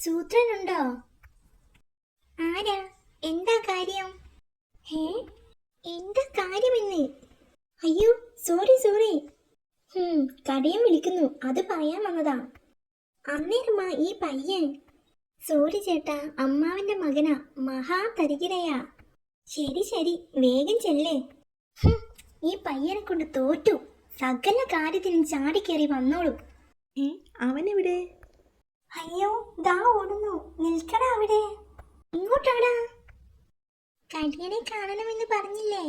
സൂത്രനുണ്ടോ? ആരാ? എന്താ കാര്യം? ഹേ, എന്താ കാര്യമെന്ന്? അയ്യോ, സോറി സോറി. കടയും വിളിക്കുന്നു, അത് പറയാൻ വന്നതാ. അന്നേരമാ ഈ പയ്യൻ. സോറി ചേട്ടാ, അമ്മാവന്റെ മകനാ, മഹാ തരികിടയാ. ശരി ശരി, വേഗം ചെല്ലേ. ഈ പയ്യനെ കൊണ്ട് തോറ്റു. സകല കാര്യത്തിനും ചാടിക്കേറി വന്നോളൂ. അവനെവിടെ? അയ്യോ, ദാ ഓടുന്നു. നിൽക്കടാ അവിടെ. ഇങ്ങോട്ടാടാ. കടിയനെ കാണണമെന്ന് പറഞ്ഞില്ലേ?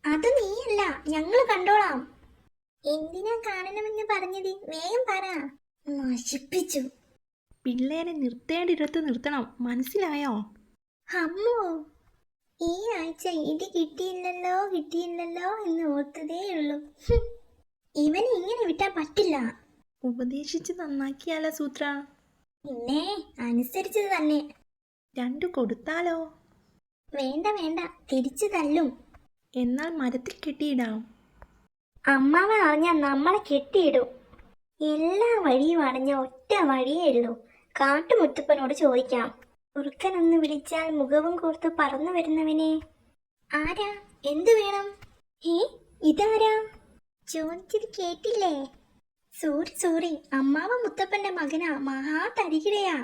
അത് നീയല്ല, ഞങ്ങള് കണ്ടോളാം. എന്തിനാ കാണണമെന്ന് പറഞ്ഞത്? വേഗം പറ. നശിപ്പിച്ചു. പിള്ളേരെ നിർത്തേണ്ടിടത്ത് നിർത്തണം, മനസ്സിലായോ? അമ്മോ, ഈ ആഴ്ച ഇത് കിട്ടിയില്ലല്ലോ എന്ന് ഓർത്തതേ ഉള്ളൂ. ഇവനെ ഇങ്ങനെ വിട്ടാ പറ്റില്ല. ഉപദേശിച്ച് നന്നാക്കിയാലോ സൂത്ര? പിന്നെ അനുസരിച്ചത് തന്നെ. 2 കൊടുത്താലോ? വേണ്ട വേണ്ട, തിരിച്ചു തല്ലും. എന്നാൽ മരത്തിൽ കെട്ടിയിടാം. അമ്മാവൻ അറിഞ്ഞാൽ നമ്മളെ കെട്ടിയിടും. എല്ലാ വഴിയും അടഞ്ഞ ഒറ്റ വഴിയേ ഉള്ളൂ. കാട്ടുമുത്തപ്പനോട് ചോദിക്കാം. ഉറുക്കനൊന്ന് വിളിച്ചാൽ മുഖവും കോർത്ത് പറന്നു വരുന്നവനെ. ആരാ? എന്തു വേണം? ഇതാരാ? ചോദിച്ചത് കേട്ടില്ലേ? സോറി സോറി, അമ്മാവൻ മുത്തപ്പന്റെ മകനാ, മഹാ തരികിടയാ.